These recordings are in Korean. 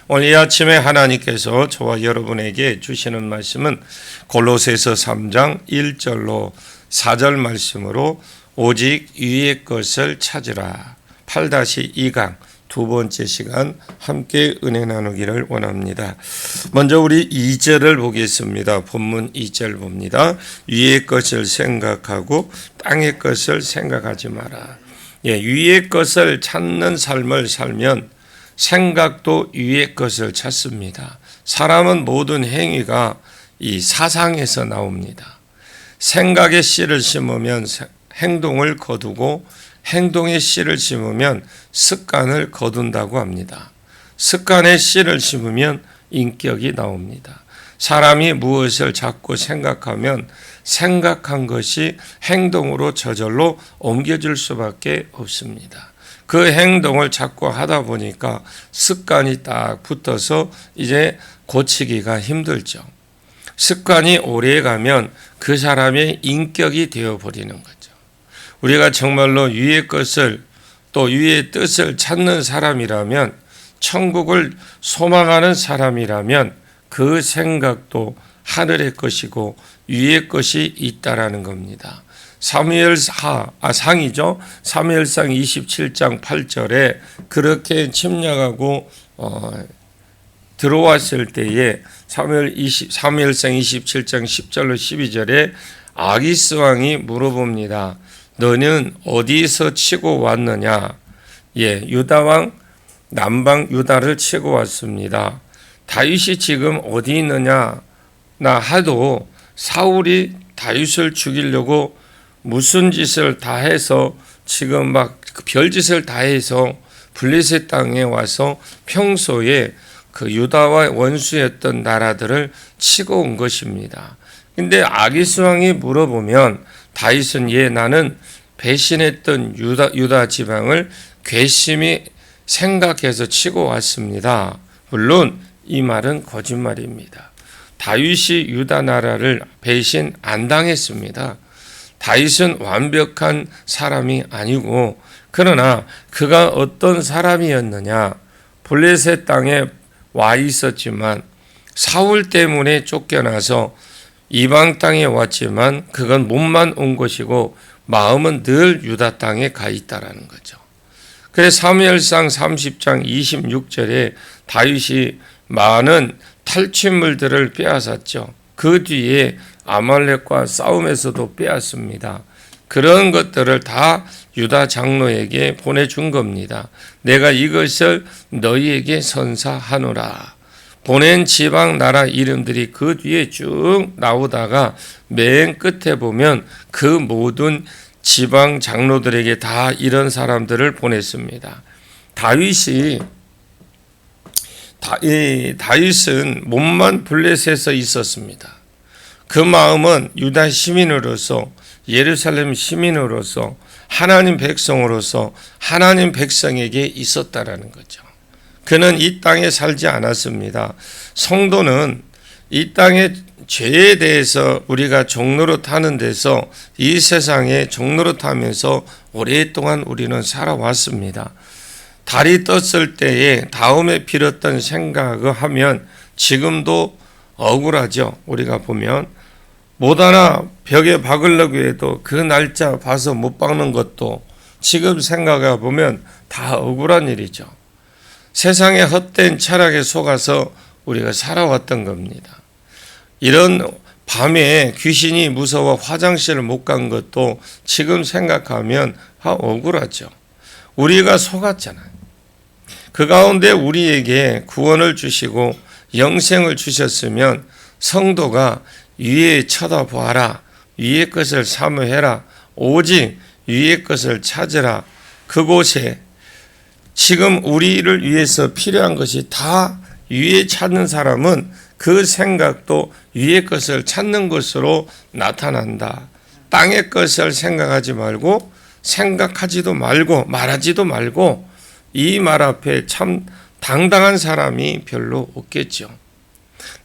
오늘 이 아침에 하나님께서 저와 여러분에게 주시는 말씀은 골로새서 3장 1절로 4절 말씀으로 오직 위의 것을 찾으라 8-2강 두 번째 시간 함께 은혜 나누기를 원합니다. 먼저 우리 2절을 보겠습니다. 본문 2절 봅니다. 위의 것을 생각하고 땅의 것을 생각하지 마라. 위의 것을 찾는 삶을 살면 생각도 위의 것을 찾습니다. 사람은 모든 행위가 이 사상에서 나옵니다. 생각의 씨를 심으면 행동을 거두고 행동의 씨를 심으면 습관을 거둔다고 합니다. 습관의 씨를 심으면 인격이 나옵니다. 사람이 무엇을 자꾸 생각하면 생각한 것이 행동으로 저절로 옮겨질 수밖에 없습니다. 그 행동을 자꾸 하다 보니까 습관이 딱 붙어서 이제 고치기가 힘들죠. 습관이 오래 가면 그 사람의 인격이 되어버리는 거죠. 우리가 정말로 위의 것을 또 위의 뜻을 찾는 사람이라면, 천국을 소망하는 사람이라면 그 생각도 하늘의 것이고 위의 것이 있다라는 겁니다. 사무엘상 27장 8절에 그렇게 침략하고 들어왔을 때에 사무엘상 27장 10절로 12절에 아기스 왕이 물어봅니다. 너는 어디서 치고 왔느냐? 유다 왕 남방 유다를 치고 왔습니다. 다윗이 지금 어디 있느냐? 나 하도 사울이 다윗을 죽이려고 무슨 짓을 다 해서 지금 막 별짓을 다 해서 블레셋 땅에 와서 평소에 그 유다와 원수였던 나라들을 치고 온 것입니다. 근데 아기스 왕이 물어보면 다윗은 나는 배신했던 유다 지방을 괘씸히 생각해서 치고 왔습니다. 물론 이 말은 거짓말입니다. 다윗이 유다 나라를 배신 안 당했습니다. 다윗은 완벽한 사람이 아니고, 그러나 그가 어떤 사람이었느냐? 블레셋 땅에 와 있었지만 사울 때문에 쫓겨나서 이방 땅에 왔지만 그건 몸만 온 것이고 마음은 늘 유다 땅에 가 있다라는 거죠. 그래서 사무엘상 30장 26절에 다윗이 많은 탈취물들을 빼앗았죠. 그 뒤에 아말렉과 싸움에서도 빼앗습니다. 그런 것들을 다 유다 장로에게 보내준 겁니다. 내가 이것을 너희에게 선사하노라. 보낸 지방 나라 이름들이 그 뒤에 쭉 나오다가 맨 끝에 보면 그 모든 지방 장로들에게 다 이런 사람들을 보냈습니다. 다윗은 몸만 블레셋에 있었습니다. 그 마음은 유다 시민으로서, 예루살렘 시민으로서, 하나님 백성으로서 하나님 백성에게 있었다라는 거죠. 그는 이 땅에 살지 않았습니다. 성도는 이 땅의 죄에 대해서 우리가 종노릇 하는 데서 이 세상에 종노릇 하면서 오랫동안 우리는 살아왔습니다. 달이 떴을 때에 다음에 빌었던 생각을 하면 지금도 억울하죠. 우리가 보면 못 하나 벽에 박으려고 해도 그 날짜 봐서 못 박는 것도 지금 생각해 보면 다 억울한 일이죠. 세상의 헛된 철학에 속아서 우리가 살아왔던 겁니다. 이런 밤에 귀신이 무서워 화장실을 못 간 것도 지금 생각하면 억울하죠. 우리가 속았잖아요. 그 가운데 우리에게 구원을 주시고 영생을 주셨으면 성도가 위에 쳐다보아라. 위의 것을 사모해라. 오직 위의 것을 찾으라. 그곳에 지금 우리를 위해서 필요한 것이 다 위에 찾는 사람은 그 생각도 위의 것을 찾는 것으로 나타난다. 땅의 것을 생각하지 말고, 생각하지도 말고, 말하지도 말고, 이 말 앞에 참 당당한 사람이 별로 없겠죠.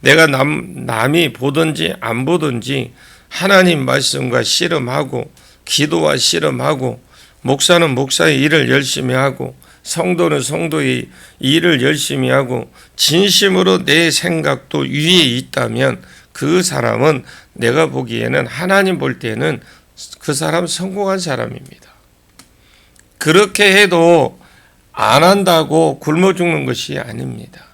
내가 남이 보든지 안 보든지 하나님 말씀과 씨름하고, 기도와 씨름하고, 목사는 목사의 일을 열심히 하고, 성도는 성도의 일을 열심히 하고 진심으로 내 생각도 위에 있다면 그 사람은 내가 보기에는 하나님 볼 때는 그 사람 성공한 사람입니다. 그렇게 해도 안 한다고 굶어 죽는 것이 아닙니다.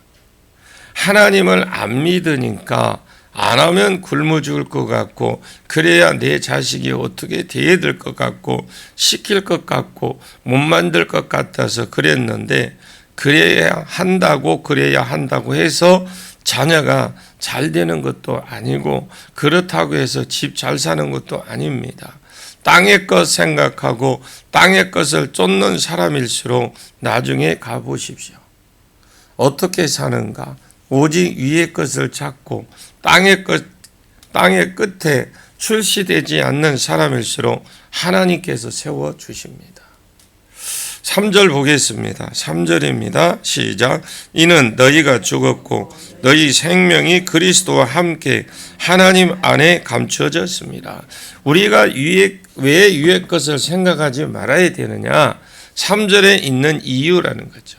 하나님을 안 믿으니까 안 하면 굶어 죽을 것 같고, 그래야 내 자식이 어떻게 돼야 될 것 같고, 시킬 것 같고, 못 만들 것 같아서 그랬는데, 그래야 한다고 해서 자녀가 잘 되는 것도 아니고, 그렇다고 해서 집 잘 사는 것도 아닙니다. 땅의 것 생각하고 땅의 것을 쫓는 사람일수록 나중에 가보십시오. 어떻게 사는가? 오직 위의 것을 찾고 땅의 끝에 출시되지 않는 사람일수록 하나님께서 세워주십니다. 3절 보겠습니다. 3절입니다. 시작. 이는 너희가 죽었고 너희 생명이 그리스도와 함께 하나님 안에 감추어졌습니다. 우리가 왜 위의 것을 생각하지 말아야 되느냐? 3절에 있는 이유라는 거죠.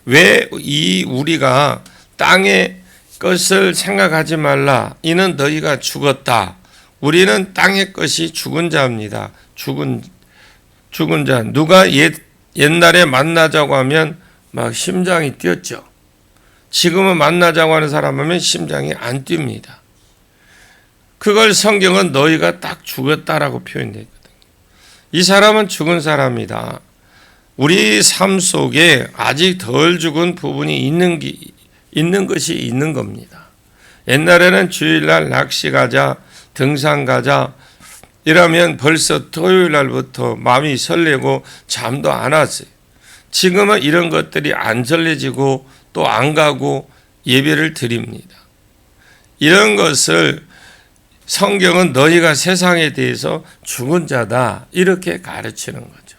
왜 우리가 땅의 것을 생각하지 말라. 이는 너희가 죽었다. 우리는 땅의 것이 죽은 자입니다. 죽은 자. 누가 옛날에 만나자고 하면 막 심장이 뛰었죠. 지금은 만나자고 하는 사람 하면 심장이 안 뜁니다. 그걸 성경은 너희가 딱 죽었다라고 표현했거든요. 이 사람은 죽은 사람이다. 우리 삶 속에 아직 덜 죽은 부분이 있는 것이 있는 겁니다. 옛날에는 주일날 낚시 가자, 등산 가자 이러면 벌써 토요일 날부터 마음이 설레고 잠도 안 왔어요. 지금은 이런 것들이 안 설레지고 또 안 가고 예배를 드립니다. 이런 것을 성경은 너희가 세상에 대해서 죽은 자다 이렇게 가르치는 거죠.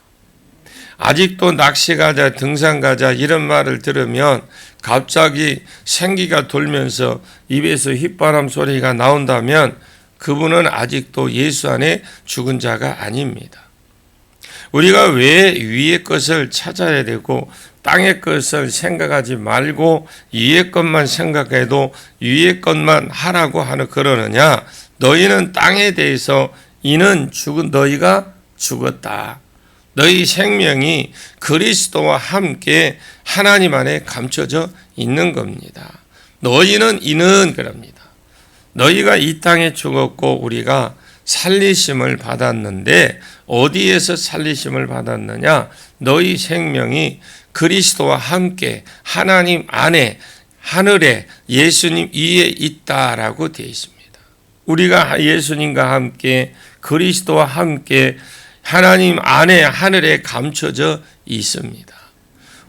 아직도 낚시 가자, 등산 가자 이런 말을 들으면 갑자기 생기가 돌면서 입에서 휘바람 소리가 나온다면 그분은 아직도 예수 안에 죽은 자가 아닙니다. 우리가 왜 위의 것을 찾아야 되고 땅의 것을 생각하지 말고 위의 것만 생각해도 위의 것만 하라고 그러느냐? 너희는 땅에 대해서 이는 너희가 죽었다. 너희 생명이 그리스도와 함께 하나님 안에 감춰져 있는 겁니다. 이는 그럽니다. 너희가 이 땅에 죽었고 우리가 살리심을 받았는데 어디에서 살리심을 받았느냐? 너희 생명이 그리스도와 함께 하나님 안에 하늘에 예수님 위에 있다라고 되어 있습니다. 우리가 예수님과 함께 그리스도와 함께 하나님 안에 하늘에 감춰져 있습니다.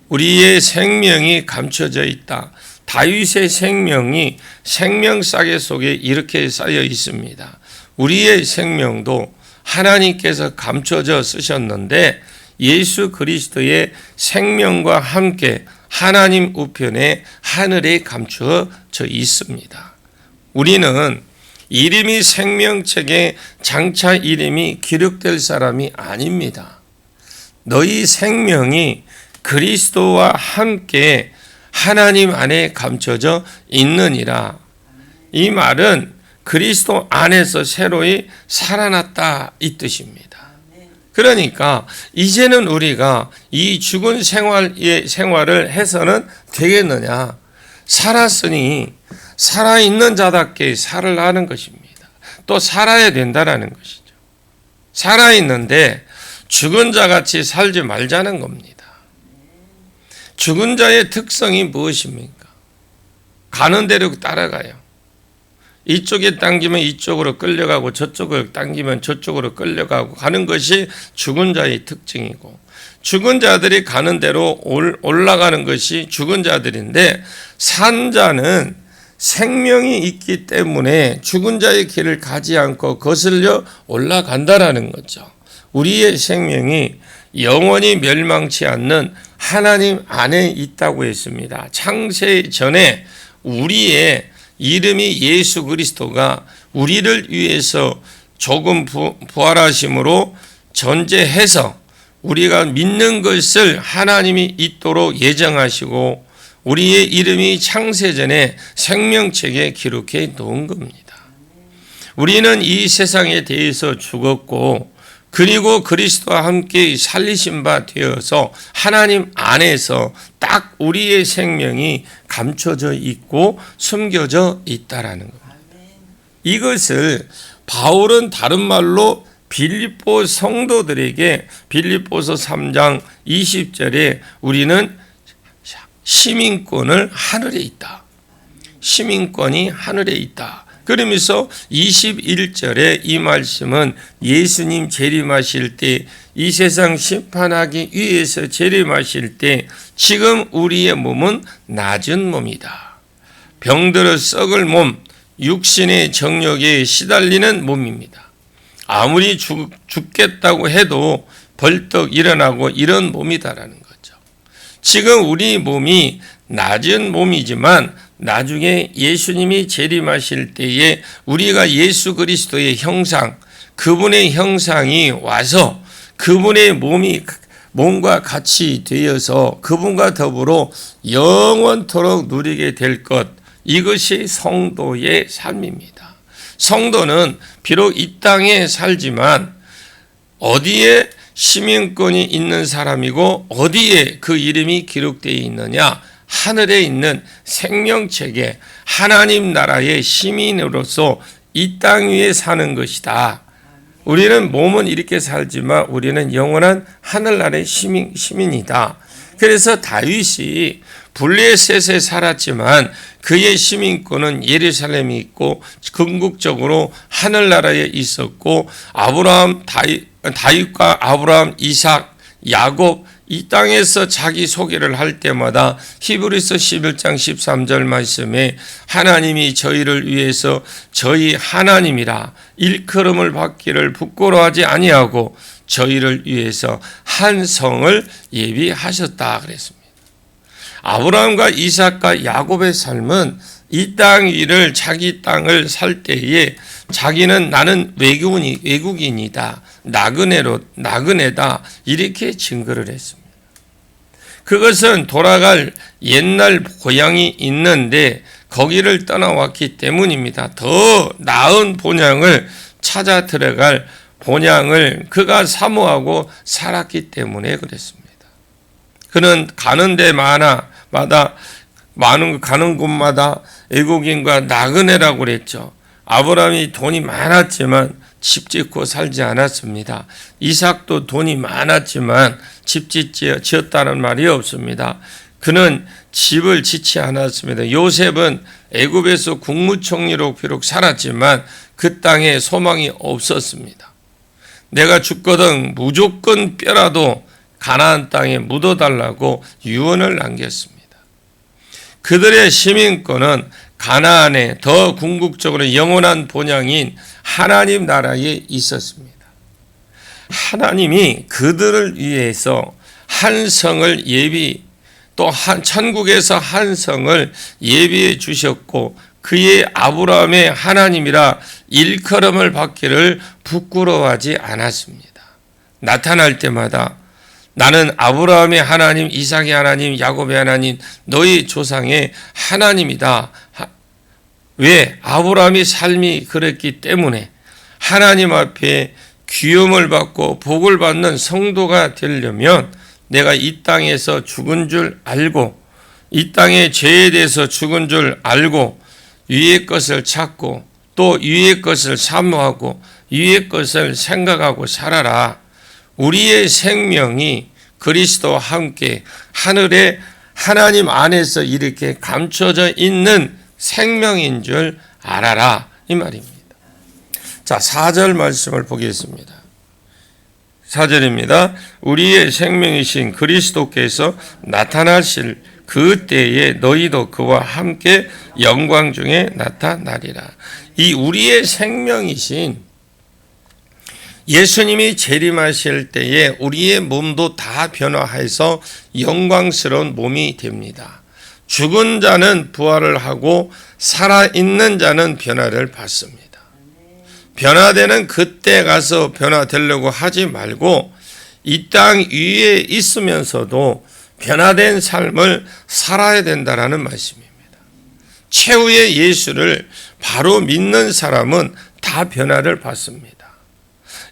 우리의 생명이 감춰져 있다. 다윗의 생명이 생명싸개 속에 이렇게 쌓여 있습니다. 우리의 생명도 하나님께서 감춰져 쓰셨는데 예수 그리스도의 생명과 함께 하나님 우편에 하늘에 감추어져 있습니다. 우리는 이름이 생명책에 장차 이름이 기록될 사람이 아닙니다. 너희 생명이 그리스도와 함께 하나님 안에 감춰져 있느니라. 이 말은 그리스도 안에서 새로이 살아났다 이 뜻입니다. 그러니까 이제는 우리가 이 죽은 생활을 해서는 되겠느냐? 살았으니 살아있는 자답게 살아가는 것입니다. 또 살아야 된다라는 것이죠. 살아있는데 죽은 자같이 살지 말자는 겁니다. 죽은 자의 특성이 무엇입니까? 가는 대로 따라가요. 이쪽에 당기면 이쪽으로 끌려가고 저쪽을 당기면 저쪽으로 끌려가고 가는 것이 죽은 자의 특징이고 죽은 자들이 가는 대로 올라가는 것이 죽은 자들인데 산 자는 생명이 있기 때문에 죽은 자의 길을 가지 않고 거슬려 올라간다라는 거죠. 우리의 생명이 영원히 멸망치 않는 하나님 안에 있다고 했습니다. 창세 전에 우리의 이름이 예수 그리스도가 우리를 위해서 조금 부활하심으로 전제해서 우리가 믿는 것을 하나님이 있도록 예정하시고 우리의 이름이 창세전에 생명책에 기록해 놓은 겁니다. 우리는 이 세상에 대해서 죽었고 그리고 그리스도와 함께 살리신 바 되어서 하나님 안에서 딱 우리의 생명이 감춰져 있고 숨겨져 있다라는 겁니다. 이것을 바울은 다른 말로 빌립보 성도들에게 빌립보서 3장 20절에 우리는 시민권을 하늘에 있다. 시민권이 하늘에 있다. 그러면서 21절에 이 말씀은 예수님 재림하실 때 이 세상 심판하기 위해서 재림하실 때 지금 우리의 몸은 낮은 몸이다. 병들어 썩을 몸, 육신의 정욕에 시달리는 몸입니다. 아무리 죽겠다고 해도 벌떡 일어나고 이런 몸이다라는 거죠. 지금 우리 몸이 낮은 몸이지만 나중에 예수님이 재림하실 때에 우리가 예수 그리스도의 형상, 그분의 형상이 와서 그분의 몸과 같이 되어서 그분과 더불어 영원토록 누리게 될 것, 이것이 성도의 삶입니다. 성도는 비록 이 땅에 살지만 어디에 시민권이 있는 사람이고 어디에 그 이름이 기록되어 있느냐? 하늘에 있는 생명책에 하나님 나라의 시민으로서 이 땅 위에 사는 것이다. 우리는 몸은 이렇게 살지만 우리는 영원한 하늘나라의 시민이다. 그래서 다윗이 블레셋에 살았지만 그의 시민권은 예루살렘에 있고 궁극적으로 하늘나라에 있었고 다윗과 아브라함, 이삭, 야곱 이 땅에서 자기 소개를 할 때마다 히브리서 11장 13절 말씀에 하나님이 저희를 위해서 저희 하나님이라 일컬음을 받기를 부끄러워하지 아니하고 저희를 위해서 한 성을 예비하셨다 그랬습니다. 아브라함과 이삭과 야곱의 삶은 이 땅 위를 자기 땅을 살 때에 자기는 나는 외국인이다. 나그네다. 이렇게 증거를 했습니다. 그것은 돌아갈 옛날 고향이 있는데 거기를 떠나왔기 때문입니다. 더 나은 본향을 찾아 들어갈 본향을 그가 사모하고 살았기 때문에 그랬습니다. 그는 가는 곳마다 외국인과 나그네라고 그랬죠. 아브라함이 돈이 많았지만 집 짓고 살지 않았습니다. 이삭도 돈이 많았지만 집 지었다는 말이 없습니다. 그는 집을 짓지 않았습니다. 요셉은 애굽에서 국무총리로 비록 살았지만 그 땅에 소망이 없었습니다. 내가 죽거든 무조건 뼈라도 가나안 땅에 묻어달라고 유언을 남겼습니다. 그들의 시민권은 가나안에 더 궁극적으로 영원한 본향인 하나님 나라에 있었습니다. 하나님이 그들을 위해서 한 성을 천국에서 한 성을 예비해 주셨고 그의 아브라함의 하나님이라 일컬음을 받기를 부끄러워하지 않았습니다. 나타날 때마다 나는 아브라함의 하나님, 이삭의 하나님, 야곱의 하나님, 너희 조상의 하나님이다. 왜? 아브라함의 삶이 그랬기 때문에 하나님 앞에 귀염을 받고 복을 받는 성도가 되려면 내가 이 땅에서 죽은 줄 알고 이 땅의 죄에 대해서 죽은 줄 알고 위의 것을 찾고 또 위의 것을 사모하고 위의 것을 생각하고 살아라. 우리의 생명이 그리스도와 함께 하늘에 하나님 안에서 이렇게 감춰져 있는 생명인 줄 알아라. 이 말입니다. 자, 4절 말씀을 보겠습니다. 4절입니다. 우리의 생명이신 그리스도께서 나타나실 그때에 너희도 그와 함께 영광 중에 나타나리라. 이 우리의 생명이신 예수님이 재림하실 때에 우리의 몸도 다 변화해서 영광스러운 몸이 됩니다. 죽은 자는 부활을 하고 살아있는 자는 변화를 받습니다. 변화되는 그때 가서 변화되려고 하지 말고 이 땅 위에 있으면서도 변화된 삶을 살아야 된다라는 말씀입니다. 최후의 예수를 바로 믿는 사람은 다 변화를 받습니다.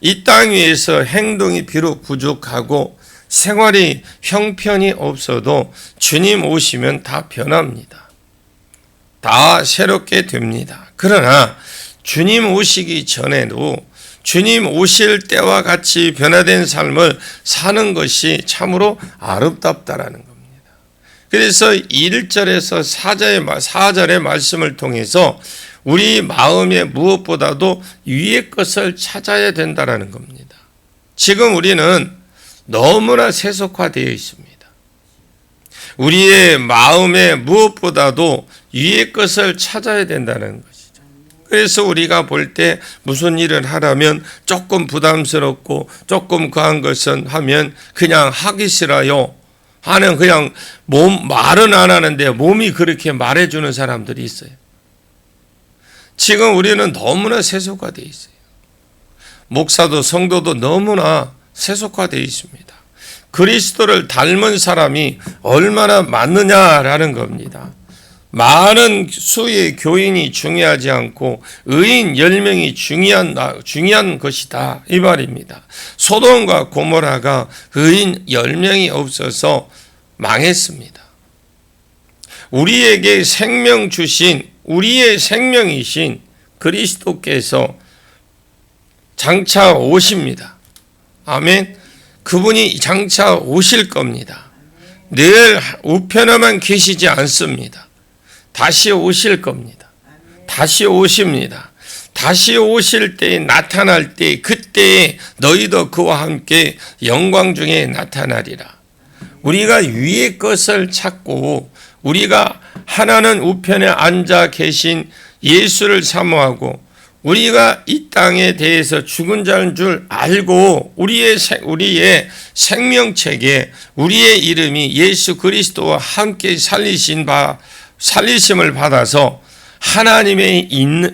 이 땅 위에서 행동이 비록 부족하고 생활이 형편이 없어도 주님 오시면 다 변합니다. 다 새롭게 됩니다. 그러나 주님 오시기 전에도 주님 오실 때와 같이 변화된 삶을 사는 것이 참으로 아름답다라는 겁니다. 그래서 1절에서 4절의 말씀을 통해서 우리 마음에 무엇보다도 위의 것을 찾아야 된다라는 겁니다. 지금 우리는 너무나 세속화되어 있습니다. 우리의 마음에 무엇보다도 위의 것을 찾아야 된다는 것이죠. 그래서 우리가 볼 때 무슨 일을 하라면 조금 부담스럽고 조금 그한 것은 하면 그냥 하기 싫어요 하는 그냥 말은 안 하는데 몸이 그렇게 말해주는 사람들이 있어요. 지금 우리는 너무나 세속화되어 있어요. 목사도 성도도 너무나 세속화되어 있습니다. 그리스도를 닮은 사람이 얼마나 많느냐라는 겁니다. 많은 수의 교인이 중요하지 않고 의인 10명이 중요한 것이다 이 말입니다. 소돔과 고모라가 의인 10명이 없어서 망했습니다. 우리에게 생명 주신 우리의 생명이신 그리스도께서 장차 오십니다. 아멘. 그분이 장차 오실 겁니다. 늘 우편에만 계시지 않습니다. 다시 오실 겁니다. 다시 오십니다. 다시 오실 때 나타날 때 그때에 너희도 그와 함께 영광 중에 나타나리라. 우리가 위의 것을 찾고 우리가 하나는 우편에 앉아 계신 예수를 사모하고 우리가 이 땅에 대해서 죽은 자인 줄 알고 우리의 생명책에 우리의 이름이 예수 그리스도와 함께 살리심을 받아서 하나님의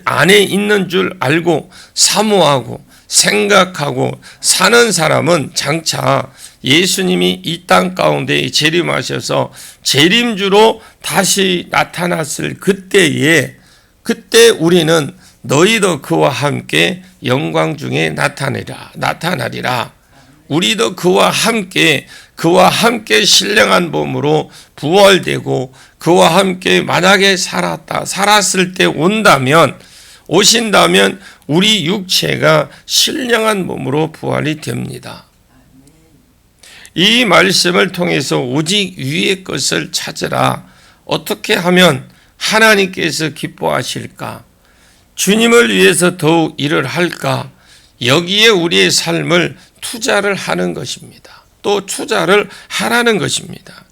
안에 있는 줄 알고 사모하고 생각하고 사는 사람은 장차 예수님이 이 땅 가운데 재림하셔서 재림주로 다시 나타났을 그때 우리는 너희도 그와 함께 영광 중에 나타나리라. 우리도 그와 함께 신령한 몸으로 부활되고 그와 함께 만약에 살았을 때 오신다면 우리 육체가 신령한 몸으로 부활이 됩니다. 이 말씀을 통해서 오직 위의 것을 찾으라. 어떻게 하면 하나님께서 기뻐하실까? 주님을 위해서 더욱 일을 할까? 여기에 우리의 삶을 투자를 하는 것입니다. 또 투자를 하라는 것입니다.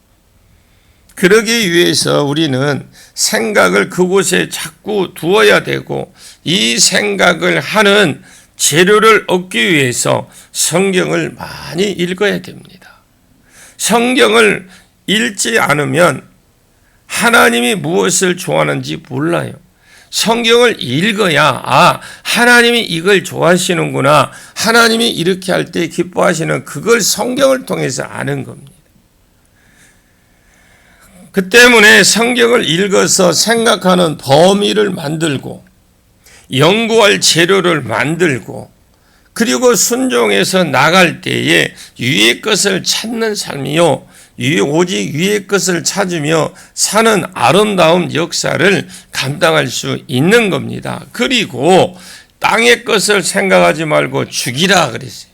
그러기 위해서 우리는 생각을 그곳에 자꾸 두어야 되고 이 생각을 하는 재료를 얻기 위해서 성경을 많이 읽어야 됩니다. 성경을 읽지 않으면 하나님이 무엇을 좋아하는지 몰라요. 성경을 읽어야 하나님이 이걸 좋아하시는구나. 하나님이 이렇게 할 때 기뻐하시는 그걸 성경을 통해서 아는 겁니다. 그 때문에 성경을 읽어서 생각하는 범위를 만들고 연구할 재료를 만들고 그리고 순종해서 나갈 때에 위의 것을 찾는 삶이요. 오직 위의 것을 찾으며 사는 아름다운 역사를 감당할 수 있는 겁니다. 그리고 땅의 것을 생각하지 죽이라 그랬어요.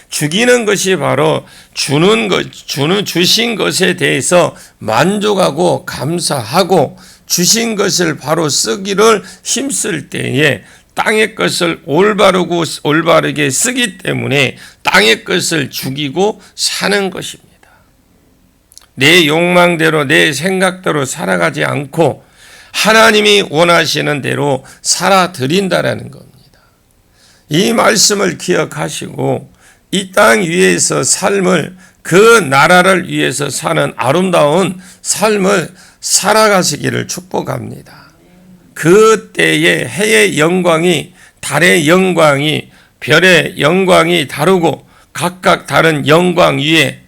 죽이는 것이 바로 주신 것에 대해서 만족하고 감사하고 주신 것을 바로 쓰기를 힘쓸 때에 땅의 것을 올바르게 쓰기 때문에 땅의 것을 죽이고 사는 것입니다. 내 욕망대로 내 생각대로 살아가지 않고 하나님이 원하시는 대로 살아드린다라는 겁니다. 이 말씀을 기억하시고 이 땅 위에서 삶을 그 나라를 위해서 사는 아름다운 삶을 살아가시기를 축복합니다. 그때의 해의 영광이 달의 영광이 별의 영광이 다르고 각각 다른 영광 위에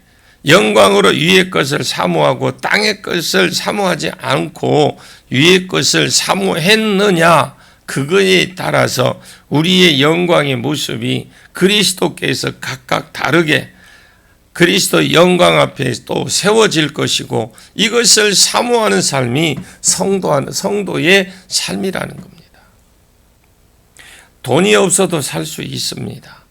영광으로 위의 것을 사모하고 땅의 것을 사모하지 않고 위의 것을 사모했느냐, 그거에 따라서 우리의 영광의 모습이 그리스도께서 각각 다르게 그리스도 영광 앞에 또 세워질 것이고, 이것을 사모하는 삶이 성도의 삶이라는 겁니다. 돈이 없어도 살 수 있습니다.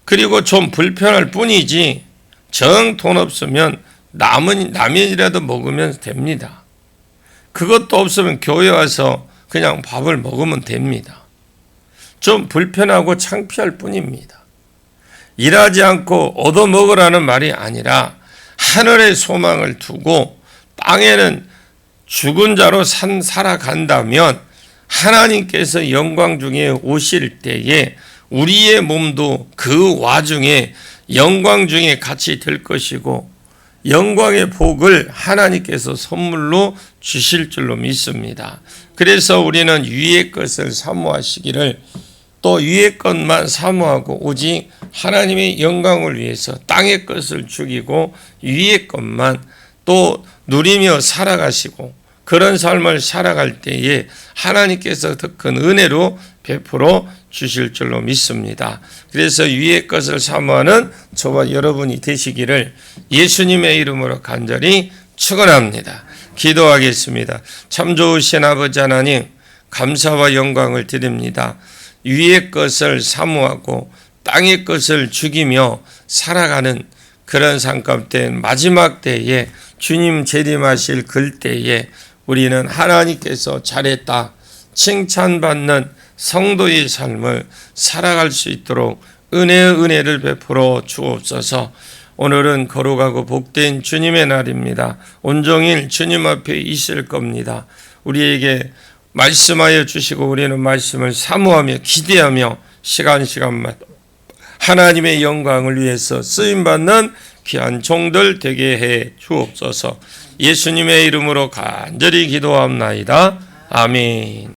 그리고 좀 불편할 뿐이지 정 돈 없으면 라면이라도 먹으면 됩니다. 그것도 없으면 교회 와서 그냥 밥을 먹으면 됩니다. 좀 불편하고 창피할 뿐입니다. 일하지 않고 얻어먹으라는 말이 아니라 하늘의 소망을 두고 땅에는 죽은 자로 살아간다면 하나님께서 영광 중에 오실 때에 우리의 몸도 그 와중에 영광 중에 같이 될 것이고, 영광의 복을 하나님께서 선물로 주실 줄로 믿습니다. 그래서 우리는 위의 것을 사모하시기를, 또 위의 것만 사모하고 오직 하나님의 영광을 위해서 땅의 것을 죽이고 위의 것만 또 누리며 살아가시고, 그런 삶을 살아갈 때에 하나님께서 더 큰 은혜로 베풀어 주실 줄로 믿습니다. 그래서 위의 것을 사모하는 저와 여러분이 되시기를 예수님의 이름으로 간절히 축원합니다. 기도하겠습니다. 참 좋으신 아버지 하나님, 감사와 영광을 드립니다. 위의 것을 사모하고 땅의 것을 죽이며 살아가는 그런 삶 가운데 마지막 때에 주님 재림하실 그 때에 우리는 하나님께서 잘했다 칭찬받는 성도의 삶을 살아갈 수 있도록 은혜를 베풀어 주옵소서. 오늘은 거룩하고 복된 주님의 날입니다. 온종일 주님 앞에 있을 겁니다. 우리에게 말씀하여 주시고 우리는 말씀을 사모하며 기대하며 시간마다 하나님의 영광을 위해서 쓰임받는 귀한 종들 되게 해 주옵소서. 예수님의 이름으로 간절히 기도합나이다. 아멘.